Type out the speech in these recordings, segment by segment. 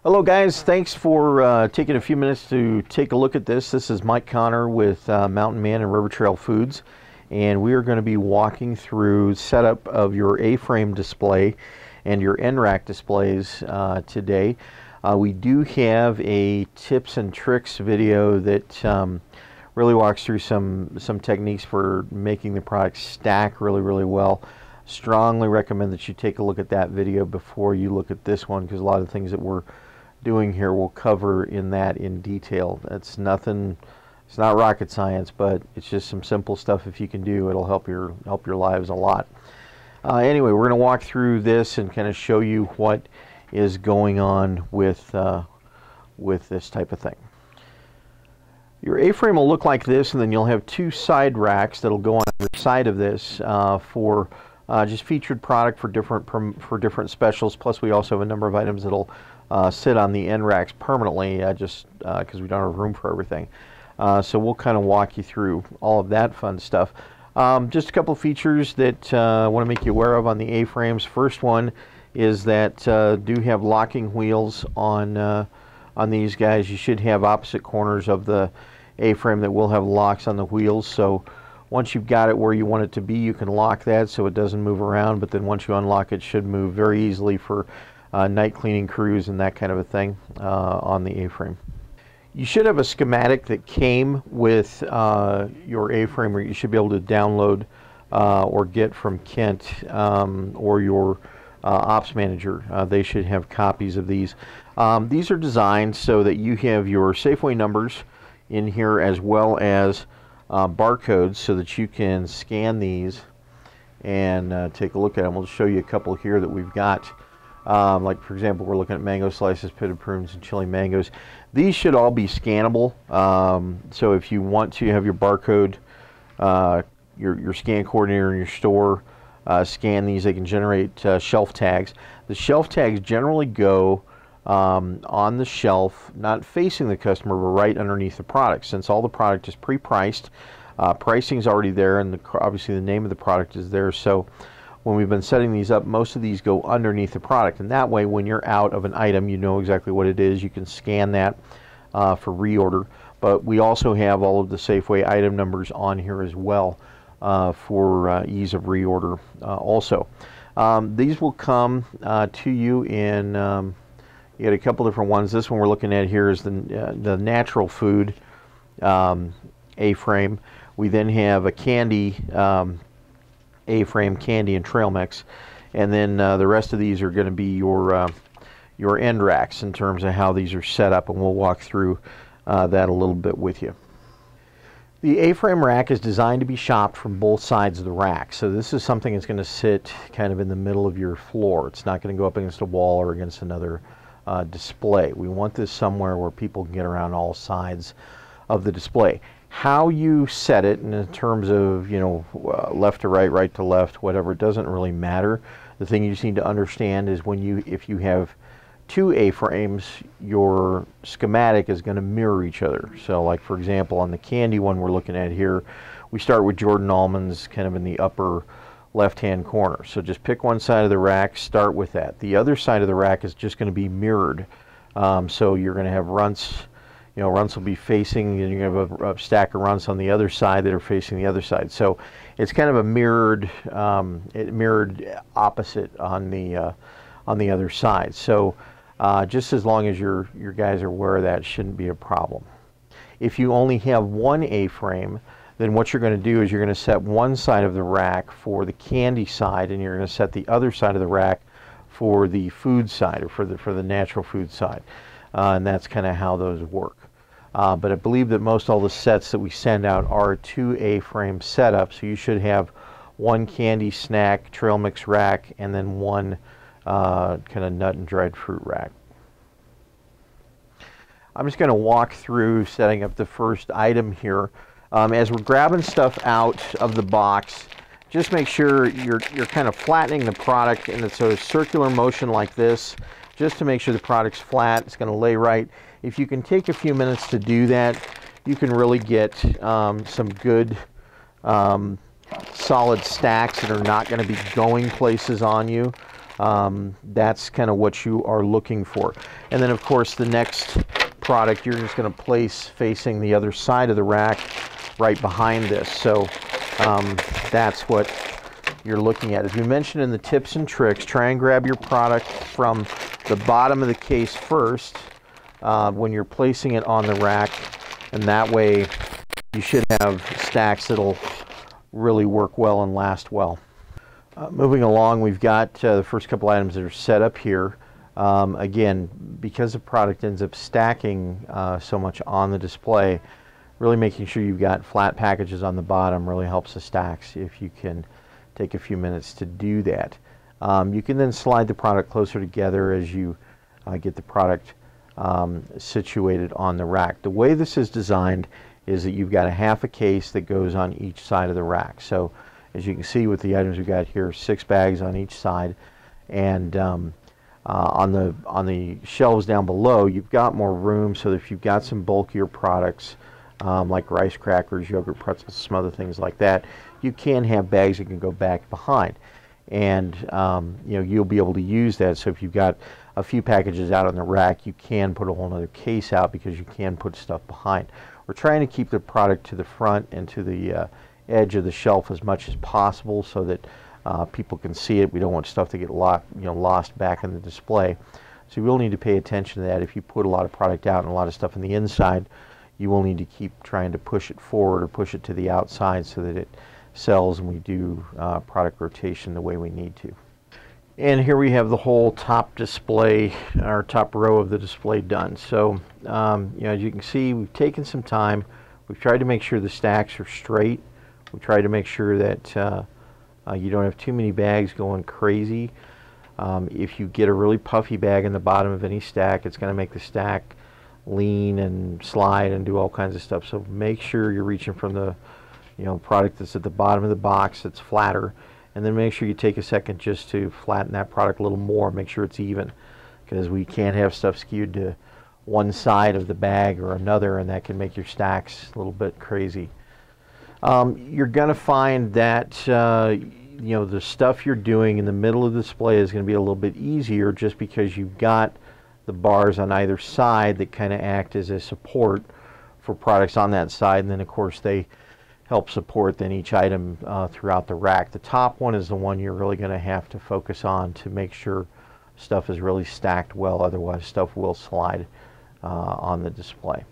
Hello guys, thanks for taking a few minutes to take a look at this. This is Mike Connor with Mountain Man and River Trail Foods, and we are going to be walking through setup of your A-frame display and your end rack displays today. We do have a tips and tricks video that really walks through some techniques for making the product stack really well. Strongly recommend that you take a look at that video before you look at this one, because a lot of the things that we're doing here we'll cover in that in detail. That's nothing, it's not rocket science, but it's just some simple stuff. If you can do, it'll help your lives a lot. Anyway, we're going to walk through this and kind of show you what is going on with this type of thing. Your A-frame will look like this, and then you'll have two side racks that'll go on either side of this for just featured product for different specials. Plus, we also have a number of items that'll sit on the end racks permanently, just because we don't have room for everything. So we'll kind of walk you through all of that fun stuff. Just a couple of features that I want to make you aware of on the A-frames. First one is that do have locking wheels on these guys. You should have opposite corners of the A-frame that will have locks on the wheels. So once you've got it where you want it to be, you can lock that so it doesn't move around. But then once you unlock it, should move very easily for night cleaning crews and that kind of a thing on the A-frame. You should have a schematic that came with your A-frame, or you should be able to download or get from Kent or your ops manager. They should have copies of these. These are designed so that you have your Safeway numbers in here, as well as barcodes, so that you can scan these and take a look at them. We'll show you a couple here that we've got. Like, for example, we're looking at mango slices, pitted prunes, and chili mangoes. These should all be scannable. So if you want to have your barcode, your scan coordinator in your store scan these, they can generate shelf tags. The shelf tags generally go on the shelf, not facing the customer, but right underneath the product. Since all the product is pre-priced, pricing is already there, and obviously the name of the product is there. So when we've been setting these up, most of these go underneath the product, and that way when you're out of an item, you know exactly what it is. You can scan that for reorder. But we also have all of the Safeway item numbers on here as well for ease of reorder also. These will come to you in, you got a couple different ones. This one we're looking at here is the natural food A-frame. We then have a candy A-frame, candy and trail mix, and then the rest of these are going to be your end racks in terms of how these are set up, and we'll walk through that a little bit with you. The A-frame rack is designed to be shopped from both sides of the rack, so this is something that's going to sit kind of in the middle of your floor. It's not going to go up against a wall or against another display. We want this somewhere where people can get around all sides of the display. How you set it in terms of, you know, left to right, right to left, whatever, it doesn't really matter. The thing you just need to understand is if you have two A-frames, your schematic is going to mirror each other. So like, for example, on the candy one we're looking at here, we start with Jordan almonds kind of in the upper left-hand corner. So just pick one side of the rack, start with that. The other side of the rack is just going to be mirrored. So you're going to have runts. You know, runts will be facing, and you're going to have a stack of runts on the other side that are facing the other side. So it's kind of a mirrored opposite on the other side. So just as long as your guys are aware of that, it shouldn't be a problem. If you only have one A-frame, then what you're going to do is you're going to set one side of the rack for the candy side, and you're going to set the other side of the rack for the food side, or for the natural food side. And that's kind of how those work. But I believe that most all the sets that we send out are two A-frame setups, so you should have one candy, snack, trail mix rack, and then one kind of nut and dried fruit rack. I'm just going to walk through setting up the first item here. As we're grabbing stuff out of the box, just make sure you're kind of flattening the product in a sort of circular motion like this, just to make sure the product's flat. It's going to lay right. If you can take a few minutes to do that, you can really get some good solid stacks that are not going to be going places on you. that's kind of what you are looking for. And then of course the next product you're just going to place facing the other side of the rack right behind this. So that's what you're looking at. As we mentioned in the tips and tricks, try and grab your product from the bottom of the case first when you're placing it on the rack, and that way you should have stacks that'll really work well and last well. Moving along, we've got the first couple items that are set up here. Again, because the product ends up stacking so much on the display, really making sure you've got flat packages on the bottom really helps the stacks if you can take a few minutes to do that. You can then slide the product closer together as you get the product situated on the rack. The way this is designed is that you've got a half a case that goes on each side of the rack. So as you can see with the items we've got here, 6 bags on each side, and on the shelves down below you've got more room, so that if you've got some bulkier products like rice crackers, yogurt pretzels, some other things like that, you can have bags that can go back behind, and you know, you'll be able to use that. So if you've got a few packages out on the rack, you can put a whole other case out because you can put stuff behind. We're trying to keep the product to the front and to the edge of the shelf as much as possible so that people can see it. We don't want stuff to get lost back in the display. So you will need to pay attention to that. If you put a lot of product out and a lot of stuff on the inside, you will need to keep trying to push it forward or push it to the outside so that it sells and we do product rotation the way we need to. And here we have the whole top display, our top row of the display done. So you know, as you can see, we've taken some time. We've tried to make sure the stacks are straight. We tried to make sure that you don't have too many bags going crazy. If you get a really puffy bag in the bottom of any stack, it's going to make the stack lean and slide and do all kinds of stuff. So make sure you're reaching from the product that's at the bottom of the box that's flatter, and then make sure you take a second just to flatten that product a little more, make sure it's even, because we can't have stuff skewed to one side of the bag or another, and that can make your stacks a little bit crazy. You're going to find that the stuff you're doing in the middle of the display is going to be a little bit easier just because you've got the bars on either side that kind of act as a support for products on that side, and then of course they help support then each item throughout the rack. The top one is the one you're really going to have to focus on to make sure stuff is really stacked well, otherwise stuff will slide on the display.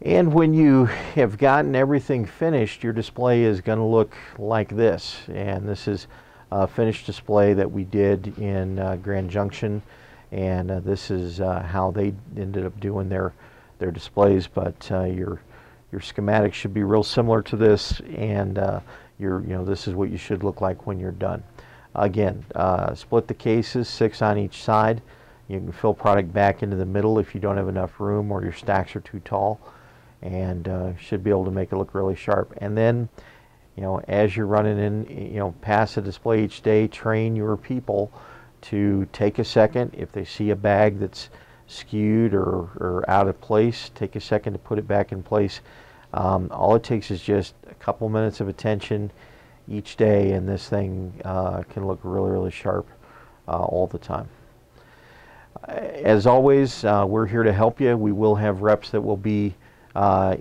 And when you have gotten everything finished, your display is going to look like this. And this is a finished display that we did in Grand Junction, and this is how they ended up doing their displays. But your schematic should be real similar to this, and this is what you should look like when you're done. Again, split the cases, 6 on each side. You can fill product back into the middle if you don't have enough room or your stacks are too tall, and should be able to make it look really sharp. And then, as you're running in, past the display each day, train your people to take a second. If they see a bag that's skewed or out of place, take a second to put it back in place. All it takes is just a couple minutes of attention each day, and this thing can look really, really sharp all the time. As always, we're here to help you. We will have reps that will be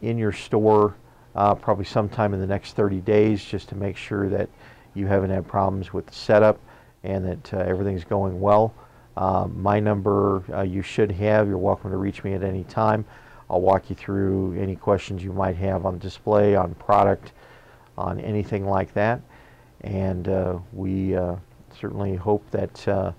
in your store probably sometime in the next 30 days, just to make sure that you haven't had problems with the setup and that everything's going well. My number you should have. You're welcome to reach me at any time. I'll walk you through any questions you might have on display, on product, on anything like that. And we certainly hope that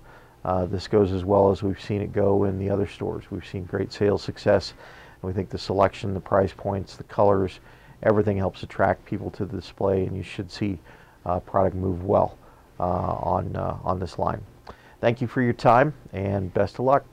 this goes as well as we've seen it go in the other stores. We've seen great sales success, and we think the selection, the price points, the colors, everything helps attract people to the display, and you should see product move well on this line. Thank you for your time, and best of luck.